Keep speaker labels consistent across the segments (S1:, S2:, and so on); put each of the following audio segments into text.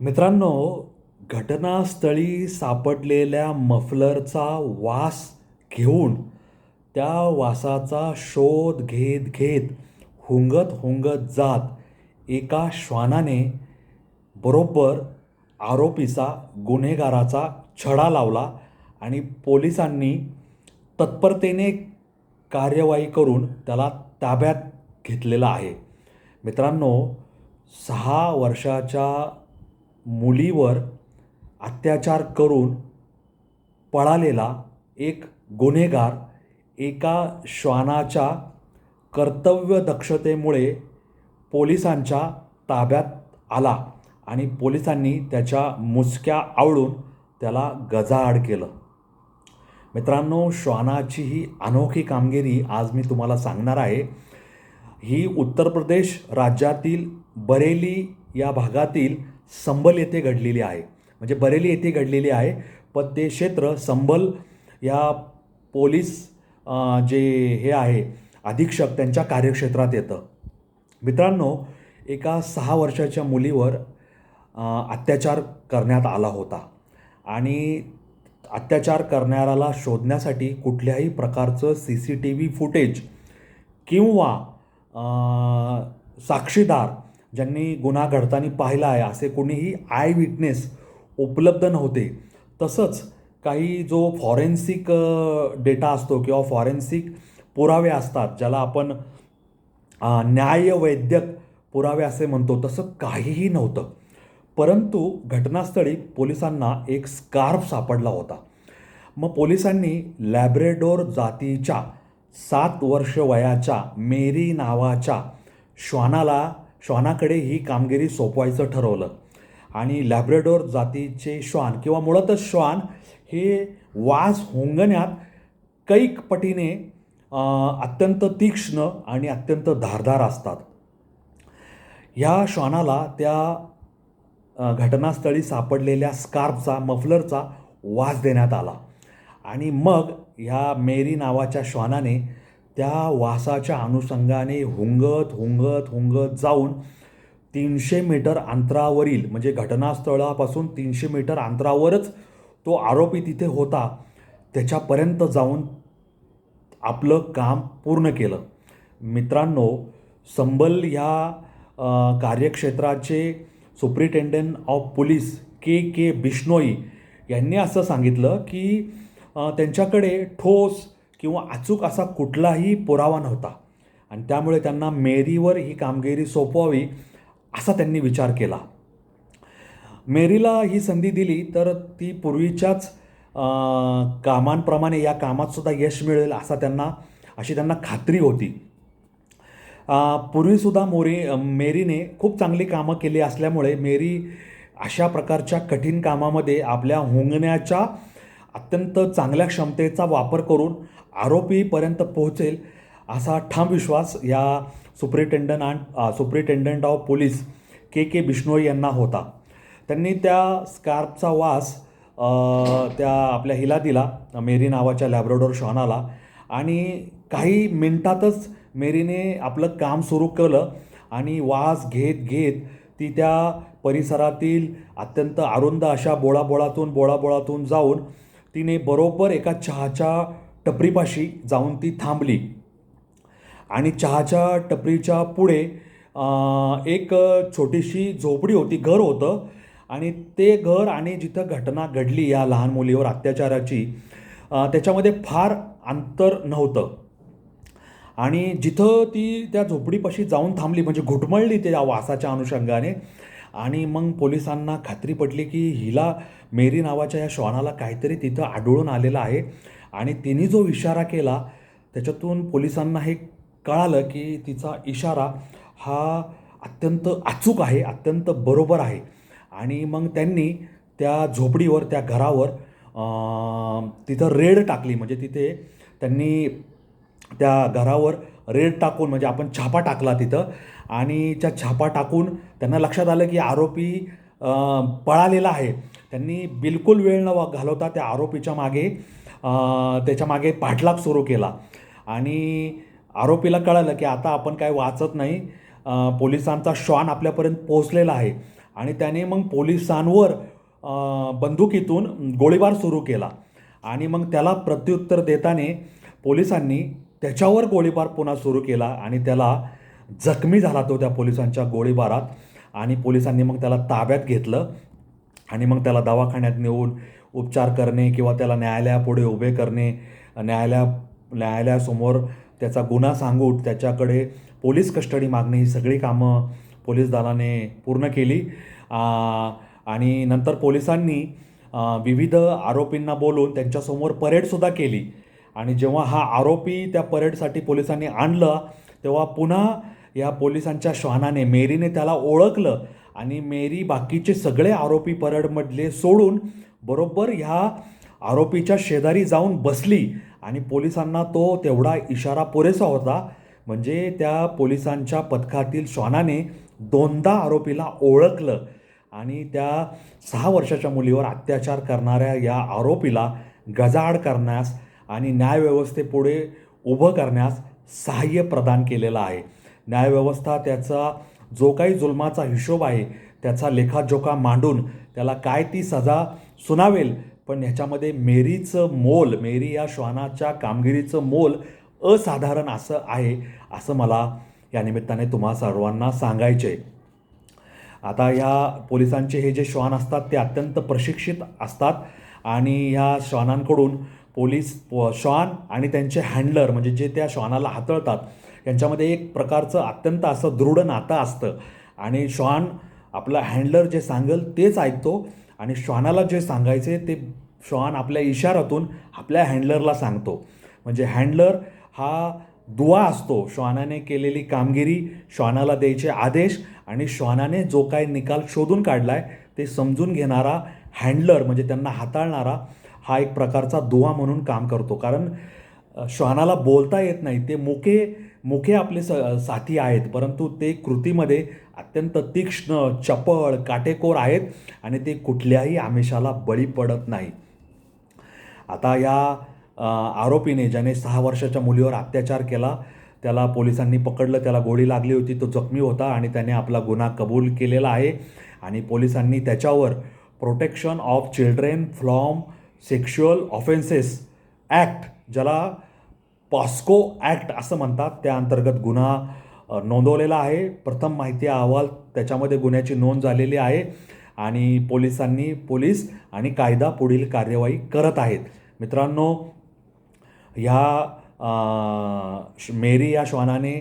S1: मित्रांनो, घटनास्थळी सापडलेल्या मफलरचा वास घेऊन त्या वासाचा शोध घेत घेत हुंगत हुंगत जात एका श्वानाने बरोबर आरोपीचा गुन्हेगाराचा छडा लावला आणि पोलिसांनी तत्परतेने कार्यवाही करून त्याला ताब्यात घेतलेला आहे. मित्रांनो, 6 वर्षाच्या मुलीवर अत्याचार करून पळालेला एक गुन्हेगार एका श्वानाच्या कर्तव्यदक्षतेमुळे पोलिसांच्या ताब्यात आला आणि पोलिसांनी त्याच्या मुसक्या आवळून त्याला गजाआड केलं. मित्रांनो, श्वानाची ही अनोखी कामगिरी आज मी तुम्हाला सांगणार आहे. ही उत्तर प्रदेश राज्यातील बरेली या भागातील संबल येथे घडलेली आहे. म्हणजे बरेली येथे घडलेली आहे, पण ते क्षेत्र संबल या पोलीस जे हे आहे अधीक्षक त्यांच्या कार्यक्षेत्रात येतं. मित्रांनो, एका 6 वर्षाच्या मुलीवर अत्याचार करण्यात आला होता आणि अत्याचार करणाऱ्याला शोधण्यासाठी कुठल्याही प्रकारचं CCTV फुटेज किंवा साक्षीदार ज्यांनी गुन्हा घडताना पाहिला आहे असे कोणीही आय विटनेस उपलब्ध नव्हते. तसंच काही जो फॉरेन्सिक डेटा असतो किंवा फॉरेन्सिक पुरावे असतात, ज्याला आपण न्यायवैद्यक पुरावे असे म्हणतो, तसं काहीही नव्हतं. परंतु घटनास्थळी पोलिसांना एक स्कार्फ सापडला होता. मग पोलिसांनी लॅब्रेडोर जातीच्या 7 वर्ष वयाच्या मेरी नावाच्या श्वानाकडे ही कामगिरी सोपवायचं ठरवलं. आणि लॅब्रेडोर जातीचे श्वान किंवा मुळातच श्वान हे वास हुंगण्यात कैक पटीने अत्यंत तीक्ष्ण आणि अत्यंत धारदार असतात. ह्या श्वानाला त्या घटनास्थळी सापडलेल्या स्कार्फचा मफलरचा वास देण्यात आला आणि मग ह्या मेरी नावाच्या श्वानाने त्या वासाच्या अनुषंगाने हुंगत हुंगत हुंगत जाऊन 300 मीटर अंतरावरील, म्हणजे घटनास्थळापासून 300 मीटर अंतरावरच तो आरोपी तिथे होता, त्याच्यापर्यंत जाऊन आपलं काम पूर्ण केलं. मित्रांनो, संबल ह्या कार्यक्षेत्राचे सुप्रिटेंडंट ऑफ पोलीस के बिश्नोई यांनी असं सांगितलं की त्यांच्याकडे ठोस किंवा अचूक असा कुठलाही पुरावा नव्हता आणि त्यामुळे त्यांना मेरीवर ही कामगिरी सोपवावी असा त्यांनी विचार केला. मेरीला ही संधी दिली तर ती पूर्वीच्याच कामांप्रमाणे या कामातसुद्धा यश मिळेल अशी त्यांना खात्री होती. पूर्वीसुद्धा मेरीने खूप चांगली कामं केली असल्यामुळे मेरी अशा प्रकारच्या कठीण कामामध्ये आपल्या हुंगण्याच्या अत्यंत चांगल्या क्षमतेचा वापर करून आरोपीपर्यंत पोहोचेल असा ठाम विश्वास या सुप्रिटेंडंट ऑफ पोलीस के बिश्नोई यांना होता. त्यांनी त्या स्कार्फचा वास त्या आपल्या हिला दिला, मेरी नावाच्या लॅब्राडोर श्वानाला, आणि काही मिनिटातच मेरीने आपलं काम सुरू केलं आणि वास घेत घेत ती त्या परिसरातील अत्यंत अरुंद अशा बोळाबोळातून जाऊन तिने बरोबर एका चहाच्या टपरीपाशी जाऊन ती थांबली आणि चहाच्या टपरीच्या पुढे एक छोटीशी झोपडी होती, घर होतं, आणि ते घर आणि जिथं घटना घडली या लहान मुलीवर अत्याचाराची त्याच्यामध्ये फार अंतर नव्हतं. आणि जिथं ती त्या झोपडीपाशी जाऊन थांबली म्हणजे घुटमळली त्या वासाच्या अनुषंगाने, आणि मग पोलिसांना खात्री पटली की हिला मेरी नावाच्या या श्वानाला काहीतरी तिथं आढळून आलेलं आहे. आणि तिने जो इशारा केला त्याच्यातून पोलिसांना हे कळालं की तिचा इशारा हा अत्यंत अचूक आहे, अत्यंत बरोबर आहे. आणि मग त्यांनी त्या झोपडीवर, त्या घरावर तिथं रेड टाकली. म्हणजे तिथे त्यांनी त्या घरावर रेड टाकून, म्हणजे आपण छापा टाकला तिथं, आणि त्या छापा टाकून त्यांना लक्षात आलं की आरोपी पळालेला आहे. त्यांनी बिलकुल वेळ न घालवता त्या आरोपीच्या मागे त्याच्या मागे पाठलाग सुरू केला आणि आरोपीला कळालं की आता आपण काय वाचत नाही, पोलिसांचा श्वान आपल्यापर्यंत पोहोचलेला आहे. आणि त्याने मग पोलिसांवर बंदुकीतून गोळीबार सुरू केला आणि मग त्याला प्रत्युत्तर देताना पोलिसांनी त्याच्यावर गोळीबार पुन्हा सुरू केला आणि त्याला जखमी झाला तो त्या पोलिसांच्या गोळीबारात. आणि पोलिसांनी मग त्याला ताब्यात घेतलं आणि मग त्याला दवाखान्यात नेऊन उपचार करणे किंवा त्याला न्यायालयापुढे उभे करणे, न्यायालयासमोर त्याचा गुन्हा सांगून त्याच्याकडे पोलीस कस्टडी मागणे, ही सगळी कामं पोलीस दलाने पूर्ण केली. आणि नंतर पोलिसांनी विविध आरोपींना बोलवून त्यांच्यासमोर परेडसुद्धा केली. आणि जेव्हा हा आरोपी त्या परेडसाठी पोलिसांनी आणलं तेव्हा पुन्हा या पोलिसांच्या श्वानाने, मेरीने त्याला ओळखलं आणि मेरी बाकीचे सगळे आरोपी परेडमधले सोडून बरोबर ह्या आरोपीच्या शेजारी जाऊन बसली. आणि पोलिसांना तो तेवढा इशारा पुरेसा होता, म्हणजे त्या पोलिसांच्या पथकातील श्वानाने 2दा आरोपीला ओळखलं आणि त्या 6 वर्षाच्या मुलीवर अत्याचार करणाऱ्या या आरोपीला गजाआड करण्यास आणि न्यायव्यवस्थेपुढे उभं करण्यास सहाय्य प्रदान केलेलं आहे. न्यायव्यवस्था त्याचा जो काही जुलमाचा हिशोब आहे त्याचा लेखाजोखा मांडून त्याला काय ती सजा सुनावेल, पण ह्याच्यामध्ये मेरीचं मोल, मेरी या श्वानाच्या कामगिरीचं मोल असाधारण असं आहे, असं मला या निमित्ताने तुम्हा सर्वांना सांगायचे आहे. आता ह्या पोलिसांचे हे जे श्वान असतात ते अत्यंत प्रशिक्षित असतात आणि ह्या श्वानांकडून श्वान आणि त्यांचे हँडलर, म्हणजे जे त्या श्वानाला हाताळतात, यांच्यामध्ये एक प्रकारचं अत्यंत असं दृढ नातं असतं. आणि श्वान आपला हँडलर जे सांगेल तेच ऐकतो आणि श्वानाला जे सांगायचे ते श्वान आपल्या इशाऱ्यातून आपल्या हँडलरला सांगतो. म्हणजे हँडलर हा दुवा असतो. श्वानाने केलेली कामगिरी, श्वानाला द्यायचे आदेश आणि श्वानाने जो काही निकाल शोधून काढला आहे ते समजून घेणारा हँडलर, म्हणजे त्यांना हाताळणारा, हा एक प्रकारचा दुवा म्हणून काम करतो. कारण श्वानाला बोलता येत नाही, ते मुके आपले साथी आहेत, परंतु ते कृतीमध्ये अत्यंत तीक्ष्ण, चपळ, काटेकोर आहेत आणि ते कुठल्याही आमिषाला बळी पडत नाही. आता या आरोपीने, ज्याने 6 वर्षाच्या मुलीवर अत्याचार केला, त्याला पोलिसांनी पकडलं, त्याला गोळी लागली होती, तो जखमी होता आणि त्याने आपला गुन्हा कबूल केलेला आहे. आणि पोलिसांनी त्याच्यावर protection of children from sexual offences act, ज्याला पॉस्को ॲक्ट असं म्हणतात, त्या अंतर्गत गुन्हा नोंदवलेला आहे. प्रथम माहिती अहवाल त्याच्यामध्ये गुन्ह्याची नोंद झालेली आहे आणि पोलीस आणि कायदा पुढील कार्यवाही करत आहेत. मित्रांनो, ह्या मेरी या श्वानाने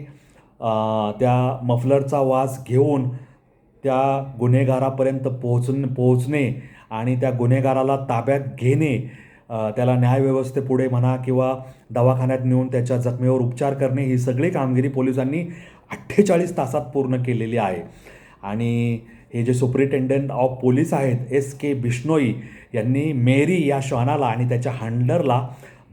S1: त्या मफलरचा वास घेऊन त्या गुन्हेगारापर्यंत पोहोचणे आणि त्या गुन्हेगाराला ताब्यात घेणे, त्याला न्यायव्यवस्थेपुढे म्हणा किंवा दवाखान्यात नेऊन त्याच्या जखमेवर उपचार करणे, ही सगळी कामगिरी पोलिसांनी 48 तासात पूर्ण केलेली आहे. आणि हे जे सुप्रिटेंडंट ऑफ पोलीस आहेत S.K. बिश्नोई यांनी मेरी या श्वानाला आणि त्याच्या हँडलरला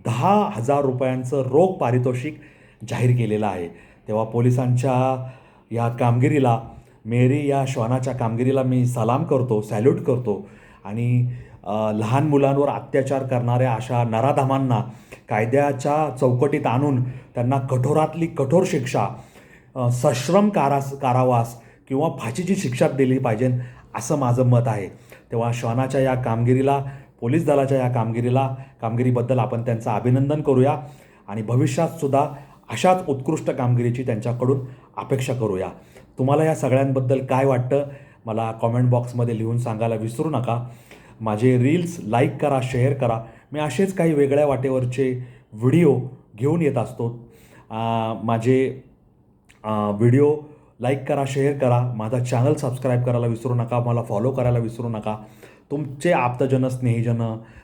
S1: 10,000 रुपयांचं रोख पारितोषिक जाहीर केलेलं आहे. तेव्हा पोलिसांच्या या कामगिरीला, मेरी या श्वानाच्या कामगिरीला मी सलाम करतो, सॅल्यूट करतो. आणि लहान मुलांवर अत्याचार करणाऱ्या अशा नराधमांना कायद्याच्या चौकटीत आणून त्यांना कठोरातली कठोर शिक्षा, सश्रम कारावास किंवा फाशीची शिक्षा दिली पाहिजे, असं माझं मत आहे. तेव्हा श्वानाच्या या कामगिरीला, पोलीस दलाच्या या कामगिरीबद्दल आपण त्यांचं अभिनंदन करूया आणि भविष्यातसुद्धा अशाच उत्कृष्ट कामगिरीची त्यांच्याकडून अपेक्षा करूया. तुम्हाला या सगळ्यांबद्दल काय वाटतं मला कॉमेंट बॉक्समध्ये लिहून सांगायला विसरू नका. माझे रील्स लाईक करा, शेअर करा. मी असेच काही वेगळ्या वाटेवरचे व्हिडिओ घेऊन येत असतो. माझे व्हिडिओ लाईक करा, शेअर करा. माझा चॅनल सबस्क्राईब करायला विसरू नका. मला फॉलो करायला विसरू नका. तुमचे आप्तजन, स्नेहीजन,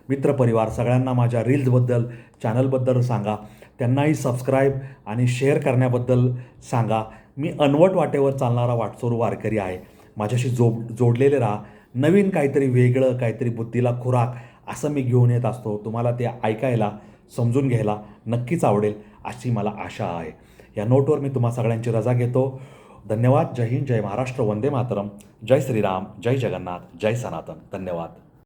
S1: मित्रपरिवार सगळ्यांना माझ्या रील्सबद्दल, चॅनलबद्दल सांगा. त्यांनाही सबस्क्राईब आणि शेअर करण्याबद्दल सांगा. मी अनवट वाटेवर चालणारा वाटसरू वारकरी आहे. माझ्याशी जोडलेले राहा. नवीन काहीतरी वेगळं, काहीतरी बुद्धीला खुराक असं मी घेऊन येत असतो. तुम्हाला ते ऐकायला, समजून घ्यायला नक्कीच आवडेल अशी मला आशा आहे. या नोटवर मी तुम्हा सगळ्यांची रजा घेतो. धन्यवाद. जय हिंद, जय महाराष्ट्र, वंदे मातरम, जय श्रीराम, जय जगन्नाथ, जय सनातन. धन्यवाद.